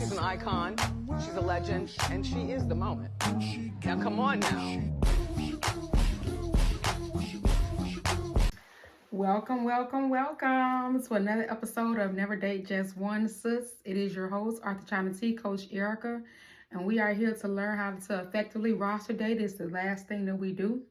She's an icon, she's a legend, and she is the moment. Now come on now. Welcome to another episode of Never Date Just One Sis. It is your host, Arthur China T, Coach Erica, and we are here to learn how to effectively roster date. It's the last thing that we do.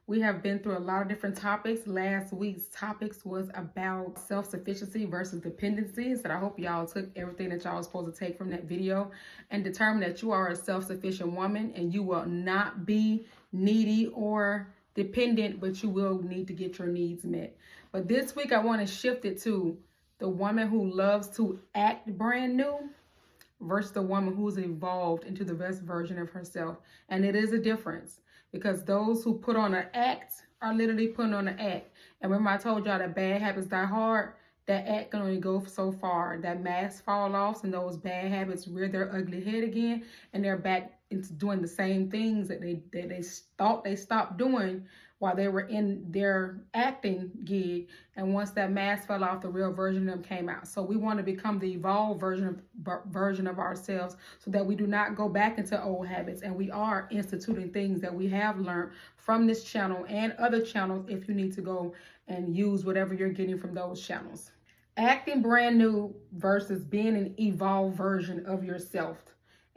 We have been through a lot of different topics. Last week's topics was about self-sufficiency versus dependency. So I hope y'all took everything that y'all was supposed to take from that video and determined that you are a self-sufficient woman and you will not be needy or dependent, but you will need to get your needs met. But this week I want to shift it to the woman who loves to act brand new versus the woman who's evolved into the best version of herself. And it is a difference, because those who put on an act are literally putting on an act. And remember I told y'all that bad habits die hard? That act can only go so far. That mask fall off and those bad habits rear their ugly head again, and they're back into doing the same things that they thought they stopped doing while they were in their acting gig. And once that mask fell off, the real version of them came out. So we want to become the evolved version of ourselves so that we do not go back into old habits. And we are instituting things that we have learned from this channel and other channels if you need to go and use whatever you're getting from those channels. Acting brand new versus being an evolved version of yourself.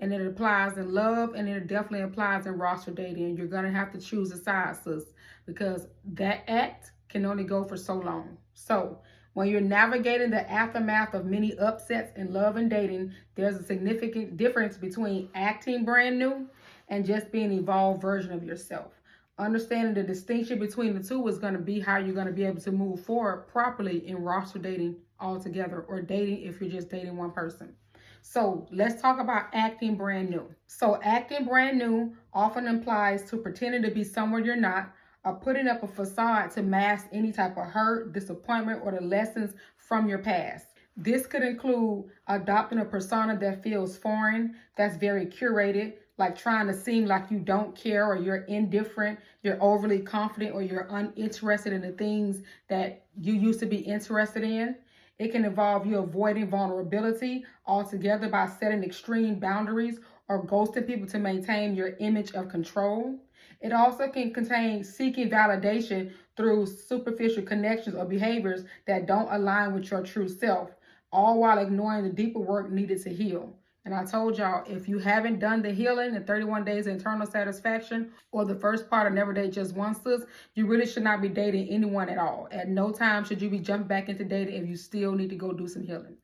And it applies in love, and it definitely applies in roster dating. You're going to have to choose a side, sis, because that act can only go for so long. So when you're navigating the aftermath of many upsets in love and dating, there's a significant difference between acting brand new and just being an evolved version of yourself. Understanding the distinction between the two is going to be how you're going to be able to move forward properly in roster dating altogether, or dating if you're just dating one person. So let's talk about acting brand new. So acting brand new often implies to pretending to be someone you're not, or putting up a facade to mask any type of hurt, disappointment, or the lessons from your past. This could include adopting a persona that feels foreign, that's very curated, like trying to seem like you don't care, or you're indifferent, you're overly confident, or you're uninterested in the things that you used to be interested in. It can involve you avoiding vulnerability altogether by setting extreme boundaries or ghosting people to maintain your image of control. It also can contain seeking validation through superficial connections or behaviors that don't align with your true self, all while ignoring the deeper work needed to heal. And I told y'all, if you haven't done the healing in 31 days of internal satisfaction, or the first part of Never Date Just One Sis, you really should not be dating anyone at all. At no time should you be jumping back into dating if you still need to go do some healing.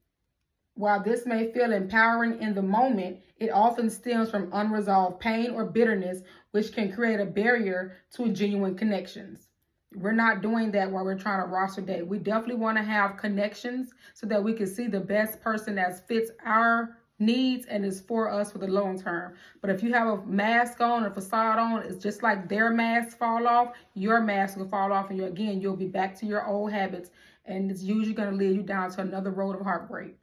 While this may feel empowering in the moment, it often stems from unresolved pain or bitterness, which can create a barrier to genuine connections. We're not doing that while we're trying to roster date. We definitely want to have connections so that we can see the best person that fits our needs and is for us for the long term. But if you have a mask on, a facade on, it's just like their masks fall off, your mask will fall off, and you'll be back to your old habits, and it's usually going to lead you down to another road of heartbreak.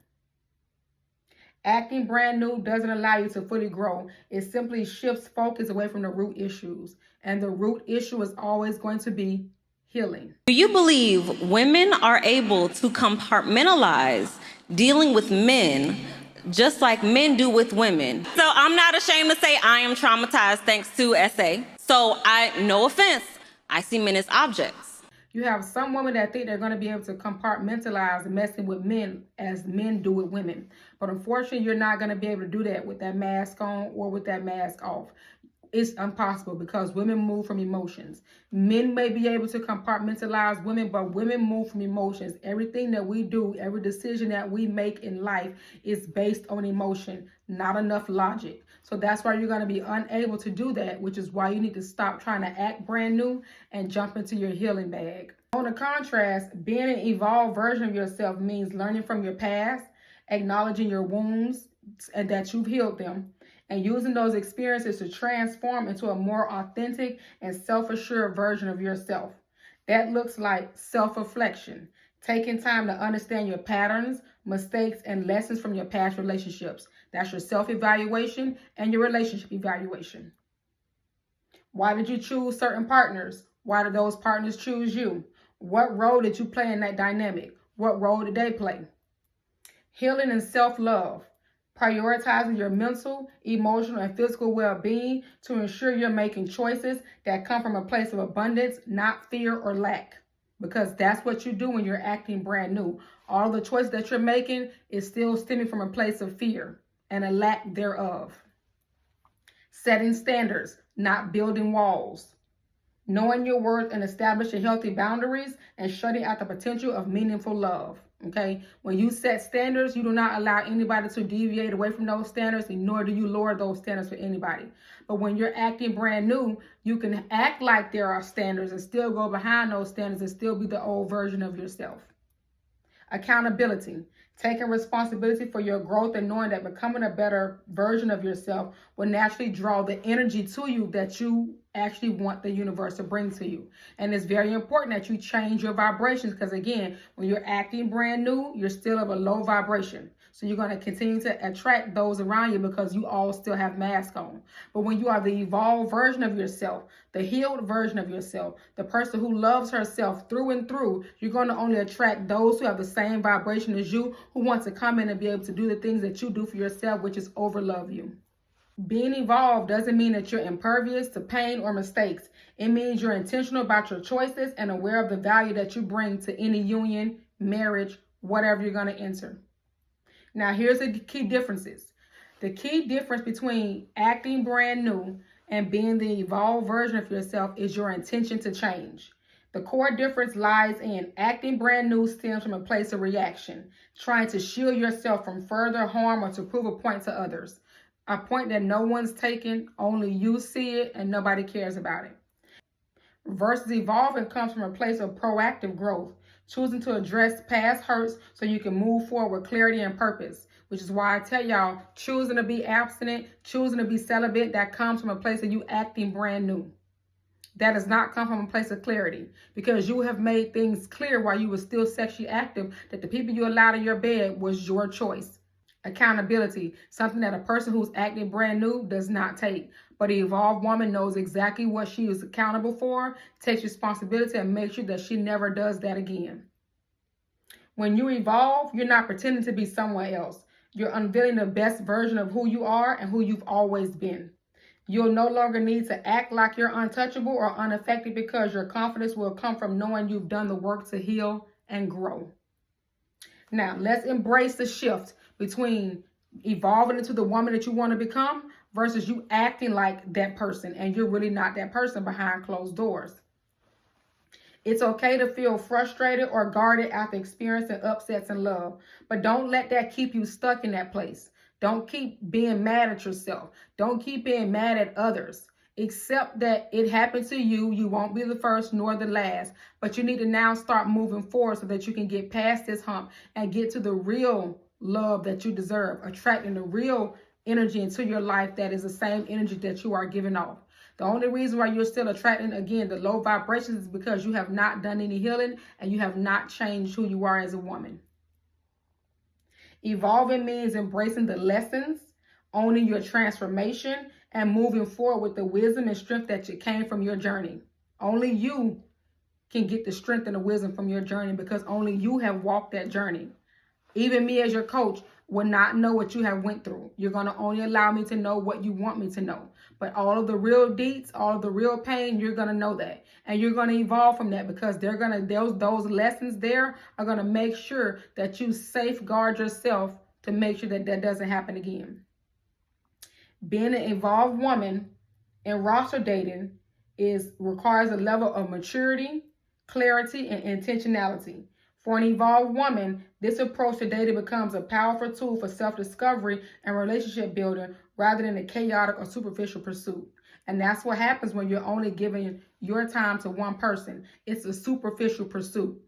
Acting brand new doesn't allow you to fully grow. It simply shifts focus away from the root issues, and the root issue is always going to be healing. Do you believe women are able to compartmentalize dealing with men just like men do with women? So I'm not ashamed to say I am traumatized thanks to SA. So no offense, I see men as objects. You have some women that think they're going to be able to compartmentalize messing with men as men do with women. But unfortunately, you're not going to be able to do that with that mask on or with that mask off. It's impossible, because women move from emotions. Men may be able to compartmentalize women, but women move from emotions. Everything that we do, every decision that we make in life is based on emotion, not enough logic. So that's why you're going to be unable to do that, which is why you need to stop trying to act brand new and jump into your healing bag. On the contrast, being an evolved version of yourself means learning from your past, acknowledging your wounds and that you've healed them, and using those experiences to transform into a more authentic and self-assured version of yourself. That looks like self-reflection, taking time to understand your patterns, mistakes, and lessons from your past relationships. That's your self-evaluation and your relationship evaluation. Why did you choose certain partners? Why did those partners choose you? What role did you play in that dynamic? What role did they play? Healing and self-love. prioritizing your mental, emotional, and physical well-being to ensure you're making choices that come from a place of abundance, not fear or lack. Because that's what you do when you're acting brand new. All the choices that you're making is still stemming from a place of fear and a lack thereof. Setting standards, not building walls. Knowing your worth and establishing healthy boundaries and shutting out the potential of meaningful love. Okay, when you set standards, you do not allow anybody to deviate away from those standards, and nor do you lower those standards for anybody. But when you're acting brand new, you can act like there are standards and still go behind those standards and still be the old version of yourself. Accountability, taking responsibility for your growth and knowing that becoming a better version of yourself will naturally draw the energy to you that you actually want the universe to bring to you. And it's very important that you change your vibrations, because again, when you're acting brand new, you're still of a low vibration. So you're going to continue to attract those around you because you all still have masks on. But when you are the evolved version of yourself, the healed version of yourself, the person who loves herself through and through, you're going to only attract those who have the same vibration as you, who want to come in and be able to do the things that you do for yourself, which is overlove you. Being evolved doesn't mean that you're impervious to pain or mistakes. It means you're intentional about your choices and aware of the value that you bring to any union, marriage, whatever you're going to enter. Now, here's the key differences. The key difference between acting brand new and being the evolved version of yourself is your intention to change. The core difference lies in acting brand new stems from a place of reaction, trying to shield yourself from further harm or to prove a point to others. A point that no one's taken, only you see it and nobody cares about it. Versus evolving comes from a place of proactive growth, choosing to address past hurts so you can move forward with clarity and purpose, which is why I tell y'all, choosing to be abstinent, choosing to be celibate, that comes from a place of you acting brand new. That does not come from a place of clarity, because you have made things clear while you were still sexually active that the people you allowed in your bed was your choice. Accountability, something that a person who's acting brand new does not take. But an evolved woman knows exactly what she is accountable for, takes responsibility, and makes sure that she never does that again. When you evolve, you're not pretending to be someone else. You're unveiling the best version of who you are and who you've always been. You'll no longer need to act like you're untouchable or unaffected, because your confidence will come from knowing you've done the work to heal and grow. Now, let's embrace the shift between evolving into the woman that you want to become versus you acting like that person and you're really not that person behind closed doors. It's okay to feel frustrated or guarded after experiencing upsets in love, but don't let that keep you stuck in that place. Don't keep being mad at yourself. Don't keep being mad at others. Accept that it happened to you. You won't be the first nor the last, but you need to now start moving forward so that you can get past this hump and get to the real love that you deserve, attracting the real energy into your life that is the same energy that you are giving off. The only reason why you're still attracting, again, the low vibrations is because you have not done any healing and you have not changed who you are as a woman. Evolving means embracing the lessons, owning your transformation, and moving forward with the wisdom and strength that you came from your journey. Only you can get the strength and the wisdom from your journey, because only you have walked that journey. Even me as your coach will not know what you have went through. You're going to only allow me to know what you want me to know. But all of the real deeds, all of the real pain, you're going to know that. And you're going to evolve from that, because those lessons there are going to make sure that you safeguard yourself to make sure that that doesn't happen again. Being an evolved woman in roster dating requires a level of maturity, clarity, and intentionality. For an evolved woman, this approach to dating becomes a powerful tool for self-discovery and relationship building rather than a chaotic or superficial pursuit. And that's what happens when you're only giving your time to one person. It's a superficial pursuit.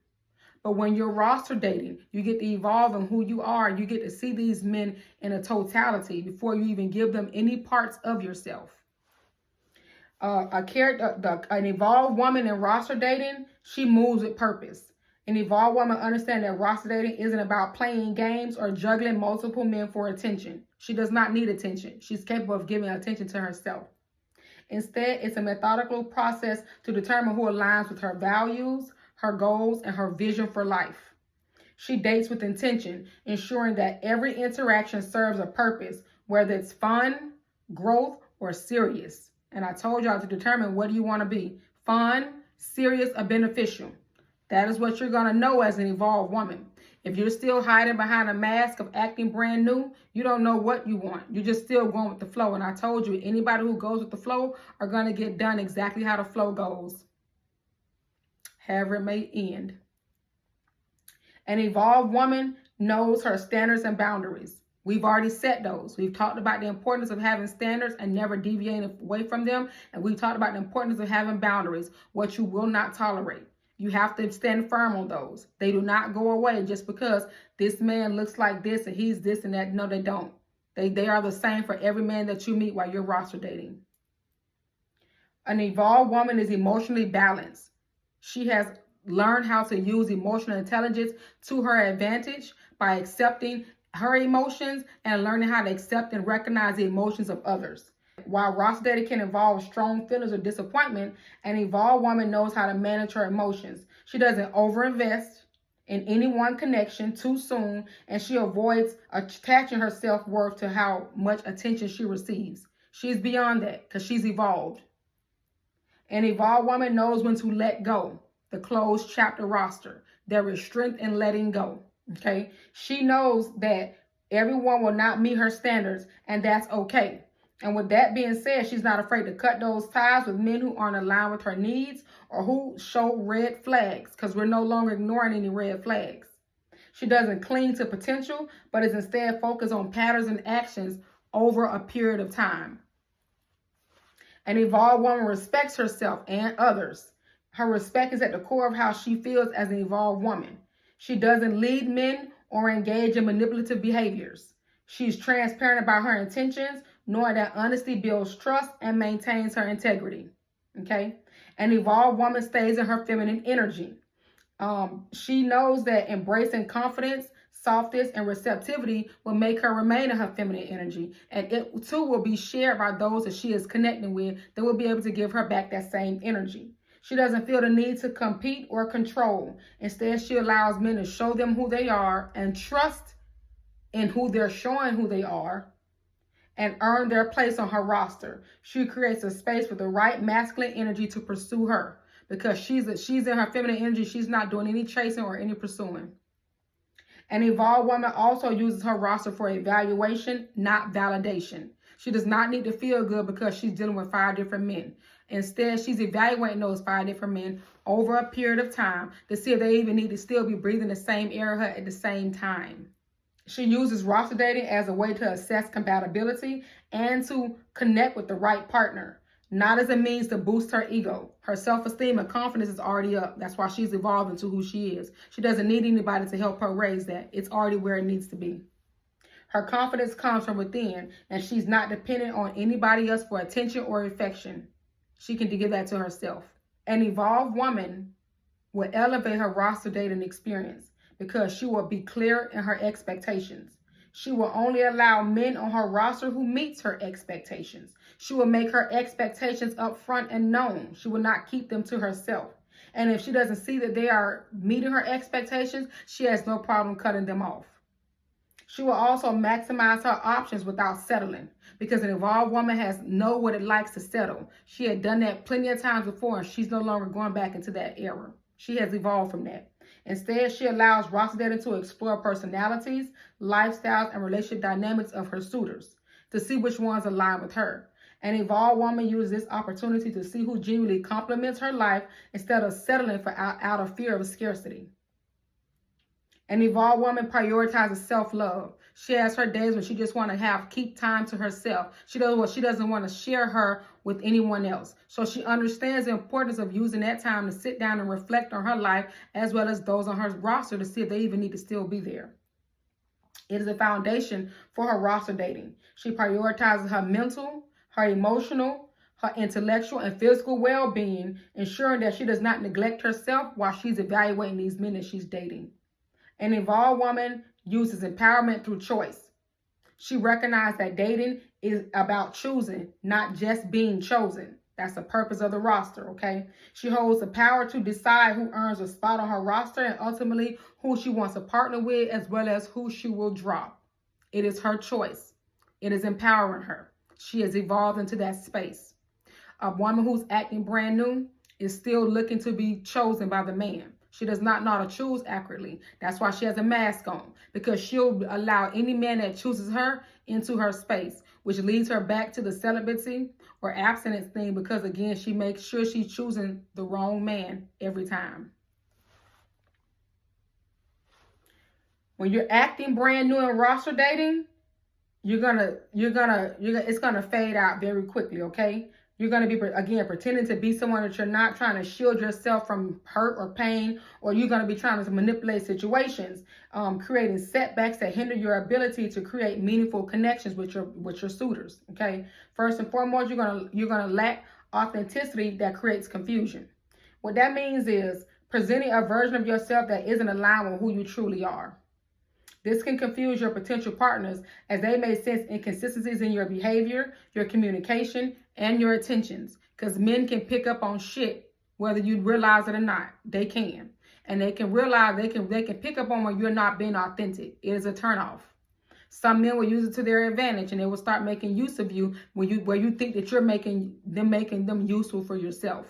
But when you're roster dating, you get to evolve in who you are. You get to see these men in a totality before you even give them any parts of yourself. An evolved woman in roster dating, she moves with purpose. An evolved woman understands that roster dating isn't about playing games or juggling multiple men for attention. She does not need attention. She's capable of giving attention to herself. Instead, it's a methodical process to determine who aligns with her values, her goals, and her vision for life. She dates with intention, ensuring that every interaction serves a purpose, whether it's fun, growth, or serious. And I told y'all to determine what do you want to be, fun, serious, or beneficial. That is what you're going to know as an evolved woman. If you're still hiding behind a mask of acting brand new, you don't know what you want. You're just still going with the flow. And I told you, anybody who goes with the flow are going to get done exactly how the flow goes, however it may end. An evolved woman knows her standards and boundaries. We've already set those. We've talked about the importance of having standards and never deviating away from them. And we've talked about the importance of having boundaries, what you will not tolerate. You have to stand firm on those. They do not go away just because this man looks like this and he's this and that. No, they don't. They are the same for every man that you meet while you're roster dating. An evolved woman is emotionally balanced. She has learned how to use emotional intelligence to her advantage by accepting her emotions and learning how to accept and recognize the emotions of others. While roster dating can involve strong feelings of disappointment, an evolved woman knows how to manage her emotions. She doesn't overinvest in any one connection too soon, and she avoids attaching her self-worth to how much attention she receives. She's beyond that because she's evolved. An evolved woman knows when to let go. The closed chapter roster. There is strength in letting go. Okay? She knows that everyone will not meet her standards, and that's okay. And with that being said, she's not afraid to cut those ties with men who aren't aligned with her needs or who show red flags, because we're no longer ignoring any red flags. She doesn't cling to potential, but is instead focused on patterns and actions over a period of time. An evolved woman respects herself and others. Her respect is at the core of how she feels as an evolved woman. She doesn't lead men or engage in manipulative behaviors. She's transparent about her intentions, knowing that honesty builds trust and maintains her integrity. Okay? An evolved woman stays in her feminine energy. She knows that embracing confidence, softness, and receptivity will make her remain in her feminine energy. And it too will be shared by those that she is connecting with that will be able to give her back that same energy. She doesn't feel the need to compete or control. Instead, she allows men to show them who they are and trust in who they're showing who they are and earn their place on her roster. She creates a space with the right masculine energy to pursue her because she's in her feminine energy. She's not doing any chasing or any pursuing. An evolved woman also uses her roster for evaluation, not validation. She does not need to feel good because she's dealing with 5 different men. Instead, she's evaluating those 5 different men over a period of time to see if they even need to still be breathing the same air at the same time. She uses roster dating as a way to assess compatibility and to connect with the right partner, not as a means to boost her ego. Her self-esteem and confidence is already up. That's why she's evolving to who she is. She doesn't need anybody to help her raise that. It's already where it needs to be. Her confidence comes from within, and she's not dependent on anybody else for attention or affection. She can give that to herself. An evolved woman will elevate her roster dating experience because she will be clear in her expectations. She will only allow men on her roster who meets her expectations. She will make her expectations upfront and known. She will not keep them to herself. And if she doesn't see that they are meeting her expectations, she has no problem cutting them off. She will also maximize her options without settling because an evolved woman knows what it likes to settle. She had done that plenty of times before, and she's no longer going back into that era. She has evolved from that. Instead, she allows roster dating to explore personalities, lifestyles, and relationship dynamics of her suitors to see which ones align with her. An evolved woman uses this opportunity to see who genuinely complements her life instead of settling for out of fear of scarcity. An evolved woman prioritizes self-love. She has her days when she just want to keep time to herself. She doesn't want to share her with anyone else. So she understands the importance of using that time to sit down and reflect on her life as well as those on her roster to see if they even need to still be there. It is a foundation for her roster dating. She prioritizes her mental, her emotional, her intellectual and physical well-being, ensuring that she does not neglect herself while she's evaluating these men that she's dating. An evolved woman uses empowerment through choice. She recognizes that dating is about choosing, not just being chosen. That's the purpose of the roster, okay? She holds the power to decide who earns a spot on her roster and ultimately who she wants to partner with, as well as who she will drop. It is her choice. It is empowering her. She has evolved into that space. A woman who's acting brand new is still looking to be chosen by the man. She does not know how to choose accurately. That's why she has a mask on, because she'll allow any man that chooses her into her space, which leads her back to the celibacy or abstinence thing, because again, she makes sure she's choosing the wrong man every time. When you're acting brand new in roster dating, it's gonna fade out very quickly, okay? You're going to be, again, pretending to be someone that you're not, trying to shield yourself from hurt or pain, or you're going to be trying to manipulate situations, creating setbacks that hinder your ability to create meaningful connections with your suitors, okay? First and foremost, you're gonna lack authenticity that creates confusion. What that means is presenting a version of yourself that isn't aligned with who you truly are. This can confuse your potential partners, as they may sense inconsistencies in your behavior, your communication, and your attentions. Because men can pick up on shit, whether you realize it or not. They can. And they can realize, they can pick up on when you're not being authentic. It is a turnoff. Some men will use it to their advantage, and they will start making use of you where you think that you're making them useful for yourself.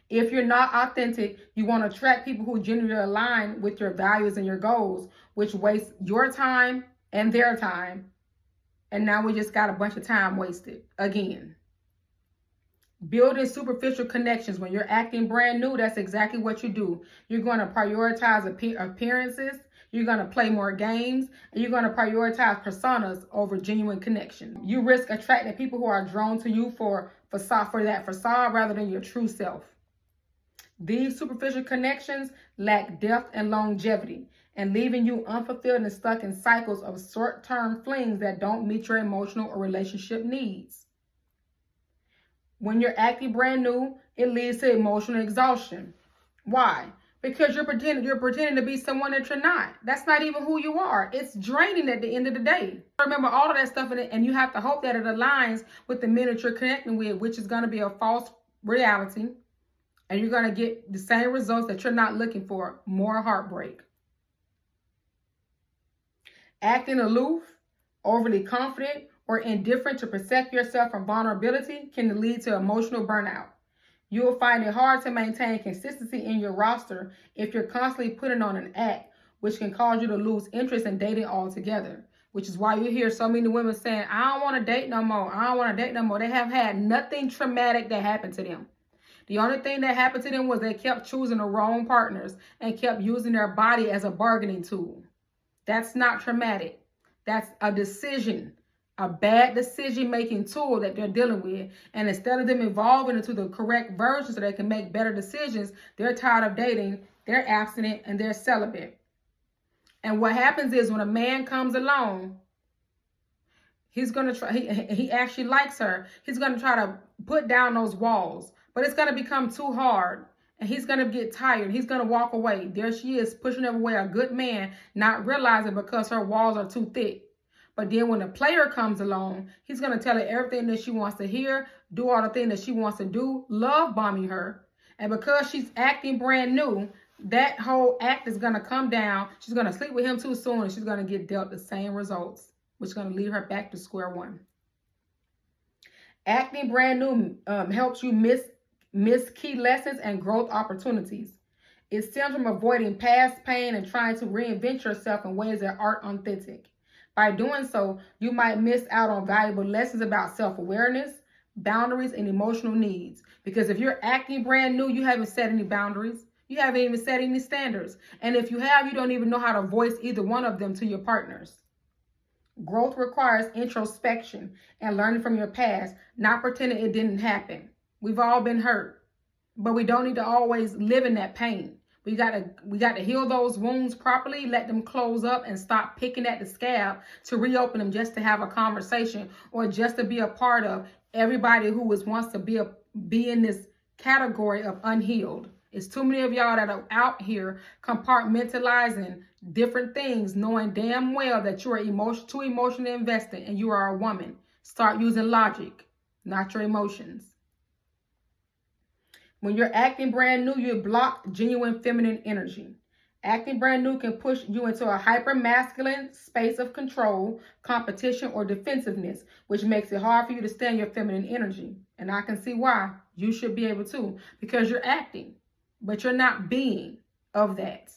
If you're not authentic, you want to attract people who genuinely align with your values and your goals, which waste your time and their time. And now we just got a bunch of time wasted again. Building superficial connections. When you're acting brand new, that's exactly what you do. You're going to prioritize appearances. You're going to play more games. And you're going to prioritize personas over genuine connection. You risk attracting people who are drawn to you for that facade rather than your true self. These superficial connections lack depth and longevity, and leaving you unfulfilled and stuck in cycles of short-term flings that don't meet your emotional or relationship needs. When you're acting brand new, it leads to emotional exhaustion. Why? Because you're pretending to be someone that you're not. That's not even who you are. It's draining at the end of the day. Remember all of that stuff in it, and you have to hope that it aligns with the men that you're connecting with, which is going to be a false reality. And you're going to get the same results that you're not looking for, more heartbreak. Acting aloof, overly confident, or indifferent to protect yourself from vulnerability can lead to emotional burnout. You will find it hard to maintain consistency in your roster if you're constantly putting on an act, which can cause you to lose interest in dating altogether. Which is why you hear so many women saying, I don't want to date no more. I don't want to date no more. They have had nothing traumatic that happened to them. The only thing that happened to them was they kept choosing the wrong partners and kept using their body as a bargaining tool. That's not traumatic. That's a decision, a bad decision-making tool that they're dealing with. And instead of them evolving into the correct version so they can make better decisions, they're tired of dating, they're abstinent, and they're celibate. And what happens is when a man comes along, he's going to try, he actually likes her. He's going to try to put down those walls. But it's going to become too hard, and he's going to get tired. He's going to walk away. There she is, pushing away a good man, not realizing because her walls are too thick. But then when the player comes along, he's going to tell her everything that she wants to hear, do all the things that she wants to do, love bombing her. And because she's acting brand new, that whole act is going to come down. She's going to sleep with him too soon, and she's going to get dealt the same results, which is going to lead her back to square one. Acting brand new helps you miss key lessons and growth opportunities. It stems from avoiding past pain and trying to reinvent yourself in ways that aren't authentic. By doing so, you might miss out on valuable lessons about self-awareness, boundaries, and emotional needs. Because if you're acting brand new, you haven't set any boundaries. You haven't even set any standards. And if you have, you don't even know how to voice either one of them to your partners. Growth requires introspection and learning from your past, not pretending it didn't happen. We've all been hurt, but we don't need to always live in that pain. We got to heal those wounds properly, let them close up, and stop picking at the scab to reopen them just to have a conversation or just to be a part of everybody who wants to be in this category of unhealed. It's too many of y'all that are out here compartmentalizing different things, knowing damn well that you are too emotionally invested and you are a woman. Start using logic, not your emotions. When you're acting brand new, you block genuine feminine energy. Acting brand new can push you into a hyper-masculine space of control, competition, or defensiveness, which makes it hard for you to stand your feminine energy. And I can see why. You should be able to, because you're acting, but you're not being of that.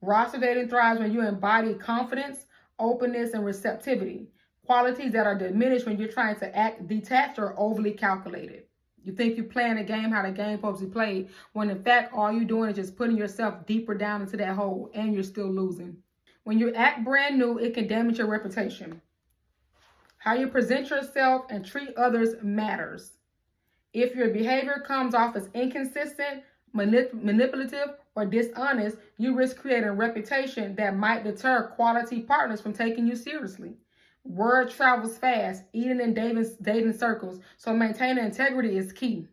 Roster dating thrives when you embody confidence, openness, and receptivity, qualities that are diminished when you're trying to act detached or overly calculated. You think you're playing a game how the game supposed to be played, when in fact all you're doing is just putting yourself deeper down into that hole, and you're still losing. When you act brand new, it can damage your reputation. How you present yourself and treat others matters. If your behavior comes off as inconsistent, manipulative, or dishonest, you risk creating a reputation that might deter quality partners from taking you seriously. Word travels fast, even in dating circles, so maintaining integrity is key.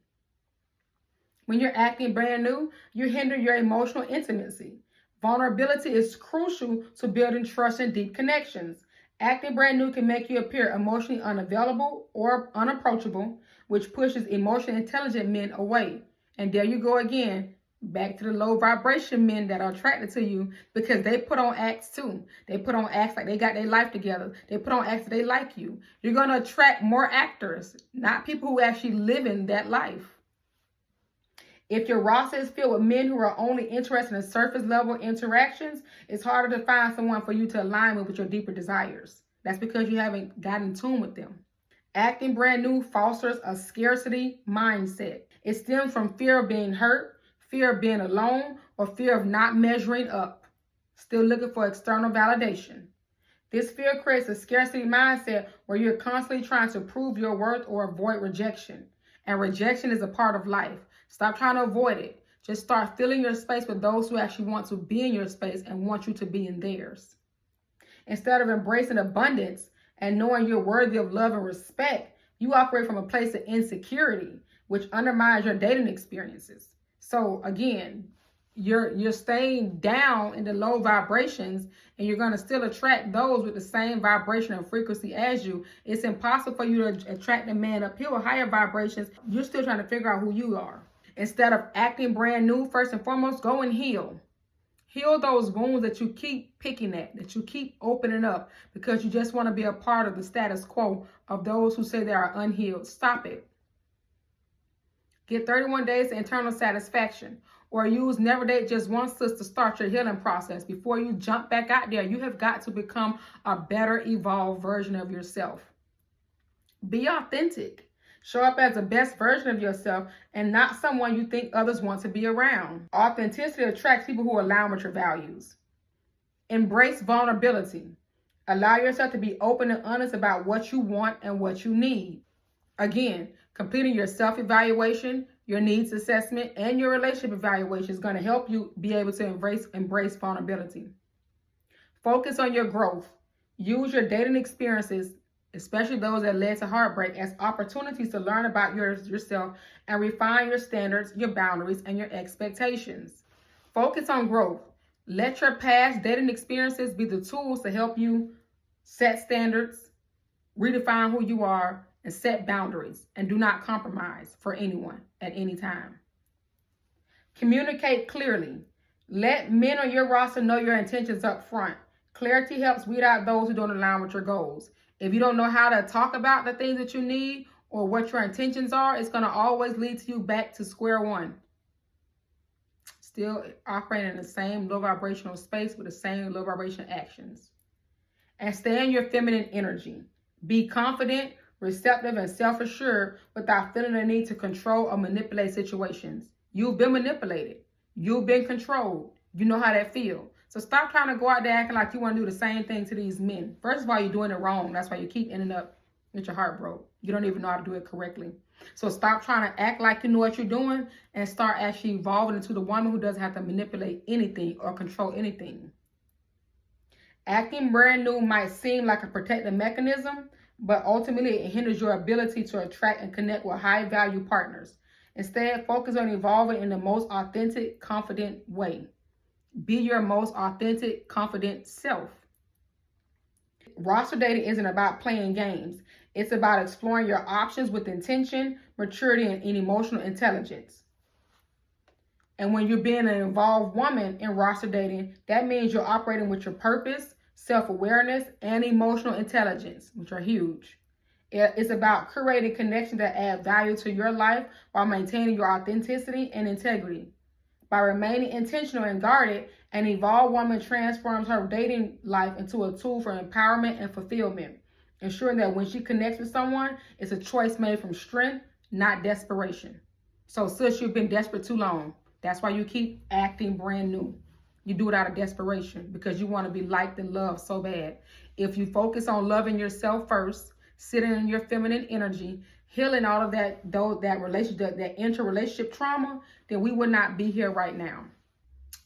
When you're acting brand new, you hinder your emotional intimacy. Vulnerability is crucial to building trust and deep connections. Acting brand new can make you appear emotionally unavailable or unapproachable, which pushes emotionally intelligent men away. And there you go again, back to the low vibration men that are attracted to you, because they put on acts too. They put on acts like they got their life together. They put on acts that they like you. You're going to attract more actors, not people who actually live in that life. If your roster is filled with men who are only interested in surface level interactions, it's harder to find someone for you to align with your deeper desires. That's because you haven't gotten in tune with them. Acting brand new fosters a scarcity mindset. It stems from fear of being hurt, fear of being alone, or fear of not measuring up, still looking for external validation. This fear creates a scarcity mindset where you're constantly trying to prove your worth or avoid rejection. And rejection is a part of life. Stop trying to avoid it. Just start filling your space with those who actually want to be in your space and want you to be in theirs. Instead of embracing abundance and knowing you're worthy of love and respect, you operate from a place of insecurity, which undermines your dating experiences. So again, you're staying down in the low vibrations, and you're going to still attract those with the same vibration and frequency as you. It's impossible for you to attract a man up here with higher vibrations. You're still trying to figure out who you are. Instead of acting brand new, first and foremost, go and heal. Heal those wounds that you keep picking at, that you keep opening up because you just want to be a part of the status quo of those who say they are unhealed. Stop it. Get 31 days to internal satisfaction, or use Never Date Just One Sis to start your healing process. Before you jump back out there, you have got to become a better, evolved version of yourself. Be authentic. Show up as the best version of yourself and not someone you think others want to be around. Authenticity attracts people who align with your values. Embrace vulnerability. Allow yourself to be open and honest about what you want and what you need. Again, completing your self-evaluation, your needs assessment, and your relationship evaluation is going to help you be able to embrace vulnerability. Focus on your growth. Use your dating experiences, especially those that led to heartbreak, as opportunities to learn about yourself and refine your standards, your boundaries, and your expectations. Focus on growth. Let your past dating experiences be the tools to help you set standards, redefine who you are, and set boundaries, and do not compromise for anyone at any time. Communicate clearly. Let men on your roster know your intentions up front. Clarity helps weed out those who don't align with your goals. If you don't know how to talk about the things that you need or what your intentions are, it's going to always lead to you back to square one. Still operating in the same low vibrational space with the same low vibration actions. And stay in your feminine energy. Be confident, receptive, and self-assured without feeling the need to control or manipulate situations. You've been manipulated. You've been controlled. You know how that feels. So stop trying to go out there acting like you want to do the same thing to these men. First of all, you're doing it wrong. That's why you keep ending up with your heart broke. You don't even know how to do it correctly. So stop trying to act like you know what you're doing and start actually evolving into the woman who doesn't have to manipulate anything or control anything. Acting brand new might seem like a protective mechanism, but ultimately it hinders your ability to attract and connect with high-value partners. Instead, focus on evolving in the most authentic, confident way. Be your most authentic, confident self. Roster dating isn't about playing games. It's about exploring your options with intention, maturity, and emotional intelligence. And when you're being an involved woman in roster dating, that means you're operating with your purpose, self-awareness, and emotional intelligence, which are huge. It's about curating connections that add value to your life while maintaining your authenticity and integrity. By remaining intentional and guarded, an evolved woman transforms her dating life into a tool for empowerment and fulfillment, ensuring that when she connects with someone, it's a choice made from strength, not desperation. So, sis, you've been desperate too long. That's why you keep acting brand new. You do it out of desperation because you want to be liked and loved so bad. If you focus on loving yourself first, sitting in your feminine energy, healing all of that relationship, that interrelationship trauma, then we would not be here right now.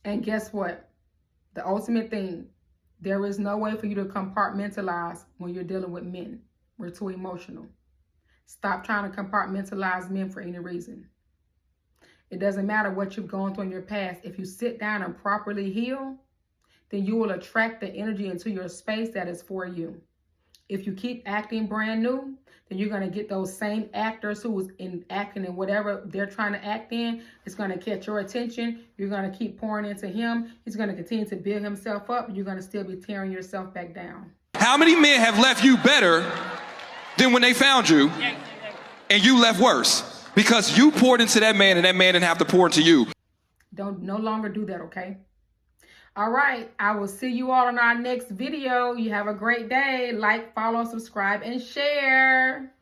And guess what? The ultimate thing, there is no way for you to compartmentalize when you're dealing with men. We're too emotional. Stop trying to compartmentalize men for any reason. It doesn't matter what you've gone through in your past. If you sit down and properly heal, then you will attract the energy into your space that is for you. If you keep acting brand new, then you're going to get those same actors who was acting in whatever they're trying to act in. It's going to catch your attention. You're going to keep pouring into him. He's going to continue to build himself up. You're going to still be tearing yourself back down. How many men have left you better than when they found you and you left worse? Because you poured into that man and that man didn't have to pour into you. Don't no longer do that, okay? All right, I will see you all in our next video. You have a great day. Like, follow, subscribe, and share.